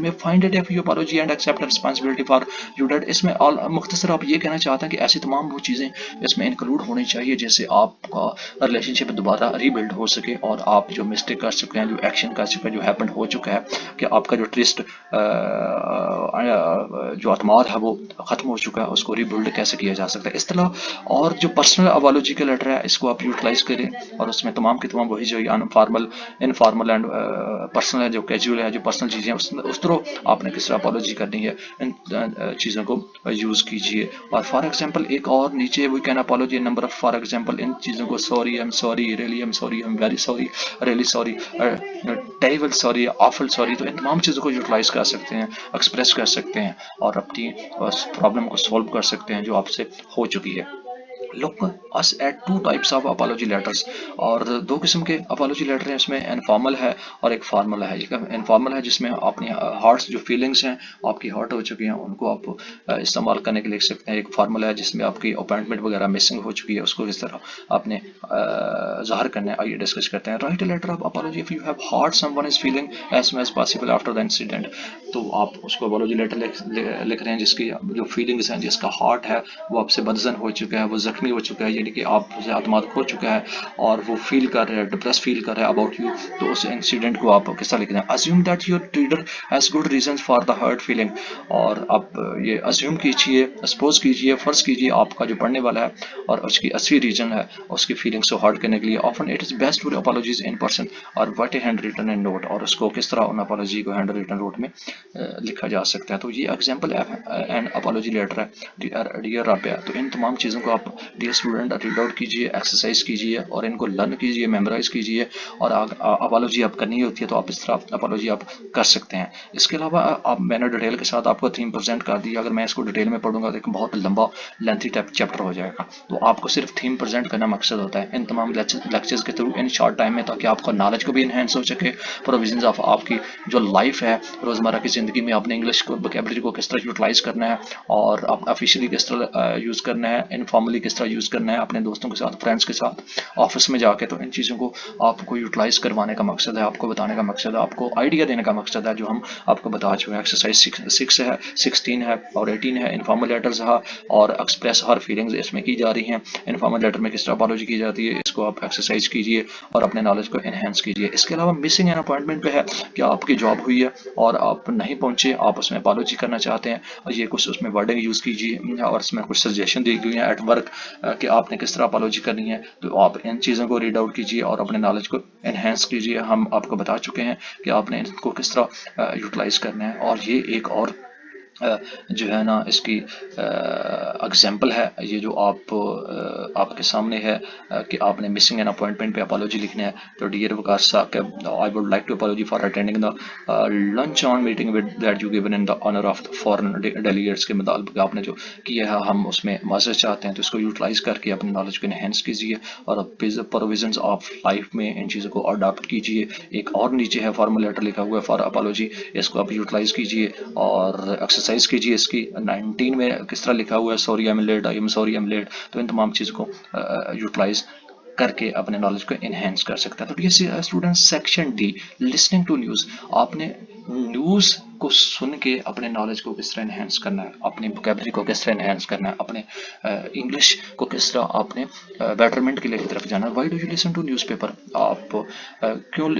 may find it if you apology and accept responsibility for you dead. इसमें ऑल मुख्तसर आप ये कहना चाहते हैं कि ऐसी तमाम वो चीज़ें इसमें इंक्लूड होनी चाहिए जिससे आपका रिलेशनशिप दोबारा रीबिल्ड हो सके और आप जो मिस्टेक कर चुके हैं, जो एक्शन कर चुके हैं, जो हैपन हो चुका है, कि आपका जो ट्रस्ट जो अतमाद है वो ख़त्म हो चुका है, उसको रीबिल्ड कैसे किया जा सकता है। इस तरह और जो पर्सनल अपॉलॉजी का लेटर है इसको आप यूटिलाइज करें और उसमें तमाम के तमाम वही जो अनफॉर्मल, इनफॉर्मल एंड पर्सनल है, जो कैजुअल है, जो पर्सनल चीज़ें उस तरह आपने किस तरह अपॉलॉजी करनी है, इन चीज़ों को यूज़ कीजिए। और फॉर एग्जांपल एक और नीचे we can apology number of, for example इन चीज़ों को sorry, I am sorry, really I am sorry, I am very sorry, really sorry, terrible sorry, awful sorry, तो इन तमाम चीज़ों को यूटिलाइज कर सकते हैं, एक्सप्रेस कर सकते हैं और अपनी प्रॉब्लम को सॉल्व कर सकते हैं जो आपसे हो चुकी है। Look us at two types of apology letters, और दो किस्म के apology letter हैं इसमें, इनफॉर्मल है और एक फॉर्मल है। इनफॉर्मल है जिसमें अपनी हार्ट्स जो फीलिंग्स हैं आपकी हर्ट हो चुकी हैं उनको आप इस्तेमाल करने के लिए लिख सकते हैं। एक फॉर्मल है जिसमें आपकी अपॉइंटमेंट वगैरह मिसिंग हो चुकी है, उसको किस तरह आपने ज़ाहिर करना है, आइए डिस्कस करते हैं। Write a letter of apology if you have hurt someone is feeling as much as possible after the incident, तो आप उसको अपॉलॉजी लेटर लिख रहे हैं जिसकी जो फीलिंग्स हैं, जिसका हार्ट है वो आपसे बदजन हो चुका है, वो जख्मी हो चुका है, यानी कि आपसे अतमाद खो चुका है और वो फील कर रहा है, डिप्रेस फील कर रहा है अबाउट यू, तो उस इंसिडेंट को आप किस तरह लिख रहे हैं। Assume that your reader has good reasons for the hurt feeling, और आप ये अज्यूम कीजिए, सपोज कीजिए, फर्ज कीजिए आपका जो पढ़ने वाला है और उसकी असली रीजन है उसकी फीलिंग्स को हर्ट करने के लिए। Often it is best to apologise in person और what a handwritten in note, और उसको किस तरह उन अपॉलॉजी को हैंड रिटन नोट में लिखा जा सकता है। तो ये एग्जांपल एंड अपॉलॉजी लेटर है डियर राबिया। तो इन तमाम चीज़ों को आप डियर स्टूडेंट रीड आउट कीजिए, एक्सरसाइज कीजिए और इनको लर्न कीजिए, मेमोराइज कीजिए, और अपॉलॉजी आप करनी होती है तो आप इस तरह अपॉलॉजी आप कर सकते हैं। इसके अलावा आप मैंने डिटेल के साथ आपको थीम प्रेजेंट कर दिया, अगर मैं इसको डिटेल में पढ़ूंगा तो एक बहुत लंबा लेंथी टाइप चैप्टर हो जाएगा, तो आपको सिर्फ थीम प्रेजेंट करना मकसद होता है इन तमाम लेक्चर्स के थ्रू इन शॉर्ट टाइम में, ताकि आपका नॉलेज को भी इन्हेंस हो सके, प्रोविजंस ऑफ आपकी जो लाइफ है रोज़मर्रा की ज़िंदगी में आपने इंग्लिश को वोकैबुलरी को किस तरह यूटिलाइज करना है और आप ऑफिशियली किस तरह यूज़ करना है, इनफॉर्मली किस तरह यूज़ करना है अपने दोस्तों के साथ, फ्रेंड्स के साथ, ऑफिस में जाके। तो इन चीज़ों को आपको यूटिलाइज करवाने का मकसद है, आपको बताने का मकसद है, आपको आइडिया देने का मकसद है, जो हम आपको बता चुके हैं। एक्सरसाइज 6 है, 16 है और 18 है। इनफॉर्मल लेटर्स है और एक्सप्रेस हर फीलिंग्स इसमें की जा रही हैं। इनफॉर्मल लेटर में किस तरह अपॉलॉजी की जाती है, इसको आप एक्सरसाइज कीजिए और अपने नॉलेज को एनहेंस कीजिए। इसके अलावा मिसिंग एन अपॉइंटमेंट पे है कि आपकी जॉब हुई है और आप नहीं पहुंचे, आप उसमें अपॉलॉजी करना चाहते हैं, और ये कुछ उसमें वर्डिंग यूज़ कीजिए और इसमें कुछ सजेशन दी गई है एट वर्क कि आपने किस तरह अपॉलॉजी करनी है। तो आप इन चीज़ों को रीड आउट कीजिए और अपने नॉलेज को एनहेंस कीजिए। हम आपको बता चुके हैं कि आपने इनको किस तरह यूटिलाइज करना है, और ये एक और जो है ना इसकी एग्जाम्पल है, ये जो आपके सामने है कि आपने मिसिंग एन अपॉइंटमेंट पे अपॉलॉजी लिखना है। तो dear Waqar sahab, I would like to apology for attending the lunch on meeting with that you given in the honour of the foreign delegates के मुताबिक आपने जो किया है हम उसमें माजरत चाहते हैं, तो इसको यूटिलाइज करके अपनी नॉलेज को इनहेंस कीजिए और प्रोविजंस ऑफ लाइफ में इन चीज़ों को अडॉप्ट कीजिए। एक और नीचे है फॉर्मल लेटर लिखा हुआ है फॉर अपॉलॉजी, इसको आप यूटिलाइज कीजिए और एक्सरसाइज कीजिए। इसकी 19 में किस तरह लिखा हुआ है, sorry I am late, I am sorry I am late. तो इन तमाम चीज़ को यूटिलाइज करके अपने नॉलेज को इनहेंस कर सकता है। तो ये student section D listening to news, आपने न्यूज़ को सुन के अपने नॉलेज को किस तरह इनहेंस करना है, अपनी वोकैबुलरी को किस तरह इनहेंस करना है, अपने इंग्लिश को किस तरह आपने बेटरमेंट के लिए की तरफ जाना है। Why do you listen to newspaper, आप क्यों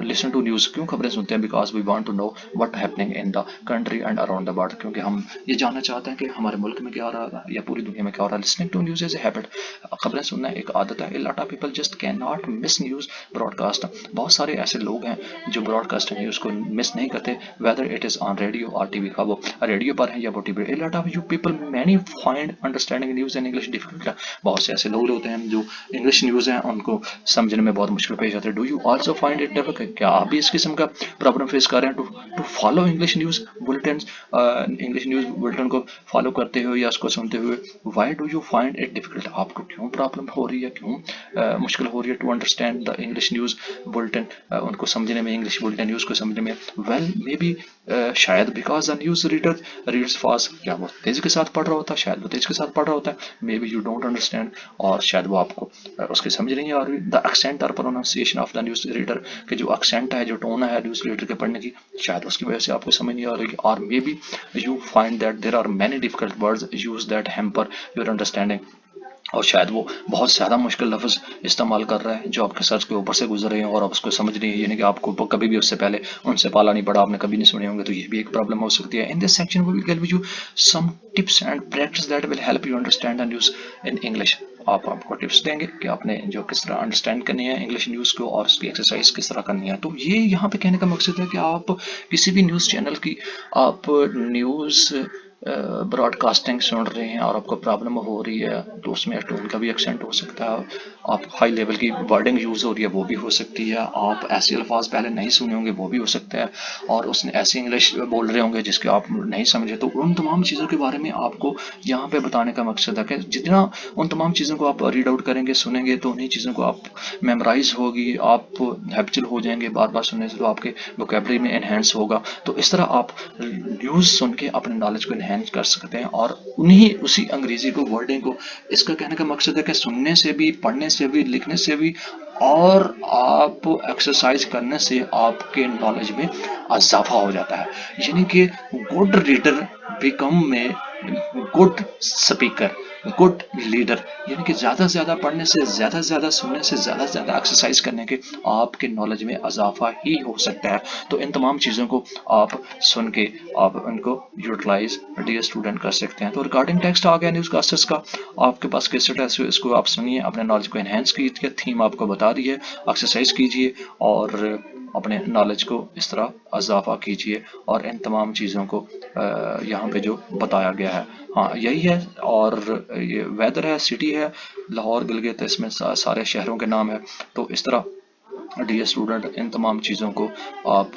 लिसन टू न्यूज़, क्यों खबरें सुनते हैं? Because we want to know what happening in the country and around the world, क्योंकि हम ये जानना चाहते हैं कि हमारे मुल्क में क्या हो रहा है या पूरी दुनिया में क्या हो रहा है। Listening to news is a habit, खबरें सुनना एक आदत है। Lot of people just can not miss news broadcast, बहुत सारे ऐसे लोग हैं जो ब्रॉडकास्ट न्यूज़ को मिस नहीं करते, whether it is on radio और टीवी, का वो रेडियो पर है या वो TV. Lot of you people many find understanding news in English difficult, बहुत से ऐसे लोग होते हैं जो इंग्लिश न्यूज़ हैं उनको समझने में बहुत मुश्किल पेश आती है। Do you also find it difficult, क्या आप भी इस किस्म का प्रॉब्लम फेस कर रहे हैं to follow English news bulletin, English news bulletin को फॉलो करते हुए या उसको सुनते हुए? Why do you find it difficult, आपको क्यों प्रॉब्लम हो रही है, क्यों मुश्किल हो रही है to understand the English news bulletin, उनको समझने में, इंग्लिश बुलेटिन न्यूज़ को समझने में? वेल मे बी शायद because the news reader reads fast, क्या वो तेज़ी के साथ पढ़ रहा होता है, शायद वो तेज़ी के साथ पढ़ रहा होता है, may be you don't understand, और शायद वो आपको उसकी समझ नहीं आ रही। द एक्सेंट और pronunciation of the news reader, के जो एक्सेंट है, जो टोन है न्यूज़ रीडर के पढ़ने की, शायद उसकी वजह से आपको समझ नहीं आ रही। और maybe you find that there are many difficult words use that hamper your understanding, और शायद वो बहुत ज़्यादा मुश्किल लफ्ज़ इस्तेमाल कर रहा है जो आपके सर के ऊपर से गुजर रहे हैं और आप उसको समझ नहीं है, यानी कि आपको कभी भी उससे पहले उनसे पाला नहीं पड़ा, आपने कभी नहीं सुने होंगे, तो ये भी एक प्रॉब्लम हो सकती है। In this section we will give you some tips and practice that will help you understand the news in English. आपको टिप्स देंगे कि आपने जो किस तरह अंडरस्टैंड करनी है इंग्लिश न्यूज़ को और उसकी एक्सरसाइज किस तरह करनी है। तो ये यहाँ पे कहने का मकसद है कि आप किसी भी न्यूज़ चैनल की आप न्यूज़ ब्रॉडकास्टिंग सुन रहे हैं और आपको प्रॉब्लम हो रही है तो उसमें टोन का भी एक्सेंट हो सकता है, आप हाई लेवल की वर्डिंग यूज़ हो रही है वो भी हो सकती है, आप ऐसे अल्फाज पहले नहीं सुने होंगे वो भी हो सकता है, और उसने ऐसी इंग्लिश बोल रहे होंगे जिसके आप नहीं समझे। तो उन तमाम चीज़ों के बारे में आपको यहाँ पे बताने का मकसद है कि जितना उन तमाम चीज़ों को आप रीड आउट करेंगे सुनेंगे तो उन्हीं चीज़ों को आप मेमोराइज होगी, आप हैबिचुअल हो जाएंगे बार बार सुनने से, तो आपके वोकेबलरी में एनहेंस होगा। तो इस तरह आप न्यूज़ सुन के अपने नॉलेज को इन्हेंस कर सकते हैं और उन्हीं उसी अंग्रेजी को वर्डिंग को, इसका कहने का मकसद है कि सुनने से भी, पढ़ने से भी, लिखने से भी और आप एक्सरसाइज करने से आपके नॉलेज में इजाफा हो जाता है। यानी कि गुड रीडर बिकम में गुड स्पीकर, गुड लीडर, यानी कि ज़्यादा से ज़्यादा पढ़ने से, ज़्यादा से ज़्यादा सुनने से, ज़्यादा से ज़्यादा एक्सरसाइज करने के आपके नॉलेज में इजाफा ही हो सकता है। तो इन तमाम चीज़ों को आप सुन के आप उनको यूटिलाइज डियर स्टूडेंट कर सकते हैं। तो रिकॉर्डिंग टेक्स्ट आ गया न्यूज़ कास्टर्स का, आपके पास कैसेट है, इसको आप सुनिए, अपने नॉलेज को एनहेंस कीजिए, थीम आपको बता रही है, एक्सरसाइज कीजिए और अपने नॉलेज को इस तरह इजाफा कीजिए। और इन तमाम चीज़ों को यहाँ पे जो बताया गया है, हाँ यही है। और ये वेदर है, सिटी है लाहौर गिलगित, इसमें सारे शहरों के नाम है। तो इस तरह डियर स्टूडेंट इन तमाम चीज़ों को आप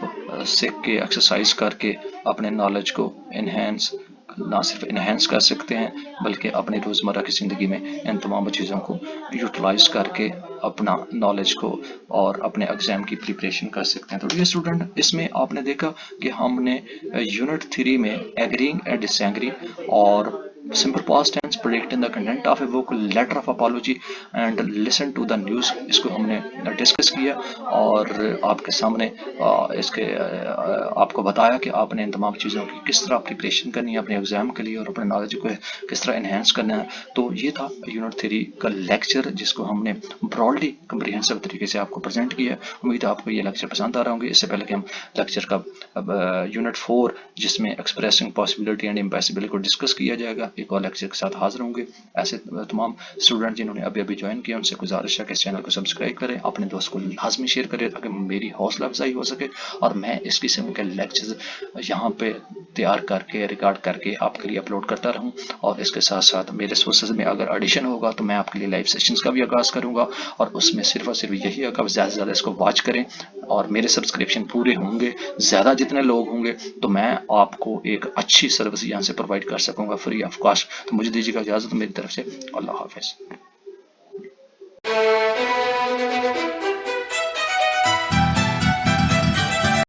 सीख के, एक्सरसाइज करके अपने नॉलेज को इन्हेंस, ना सिर्फ इन्हेंस कर सकते हैं बल्कि अपनी रोज़मर्रा की ज़िंदगी में इन तमाम चीज़ों को यूटिलाइज करके अपना नॉलेज को और अपने एग्ज़ाम की प्रिपरेशन कर सकते हैं। तो डियर स्टूडेंट, इसमें आपने देखा कि हमने यूनिट 3 में एग्रीइंग एंड डिसएग्रीइंग और simple past tense, predicting the content of a book, letter of apology and listen to the news, इसको हमने डिस्कस किया और आपके सामने इसके आपको बताया कि आपने इन तमाम चीज़ों की किस तरह प्रिपरेशन करनी है अपने एग्ज़ाम के लिए और अपने नॉलेज को किस तरह इन्हेंस करना है। तो ये था यूनिट 3 का लेक्चर जिसको हमने ब्रॉडली कम्प्रिहेंसिव तरीके से आपको प्रेजेंट किया है। उम्मीद है आपको ये लेक्चर पसंद आ रहा होंगे। इससे पहले कि हम लेक्चर का यूनिट 4 जिसमें एक्सप्रेसिंग पॉसिबिलिटी एंड इम्पॉसिबिलिटी को डिस्कस किया जाएगा, एक और लेक्चर के साथ हाजिर होंगे। ऐसे तमाम स्टूडेंट जिन्होंने अभी अभी ज्वाइन किया उनसे गुजारिश है कि इस चैनल को सब्सक्राइब करें, अपने दोस्त को लाजमी शेयर करें ताकि मेरी हौसला अफजाई हो सके और मैं इस किस्म के लेक्चर्स यहाँ पे तैयार करके, रिकॉर्ड करके आपके लिए अपलोड करता रहूँ। और इसके साथ साथ मेरे सोर्सेज में अगर एडिशन होगा तो मैं आपके लिए लाइव सेशंस का भी आगाज़ करूँगा और उसमें सिर्फ और सिर्फ यही होगा ज़्यादा से ज़्यादा इसको वॉच करें और मेरे सब्सक्रिप्शन पूरे होंगे, ज़्यादा जितने लोग होंगे तो मैं आपको एक अच्छी सर्विस यहाँ से प्रोवाइड कर सकूँगा फ्री ऑफ कॉस्ट। तो मुझे दीजिएगा इजाज़त मेरी तरफ से। अल्लाह हाफिज़।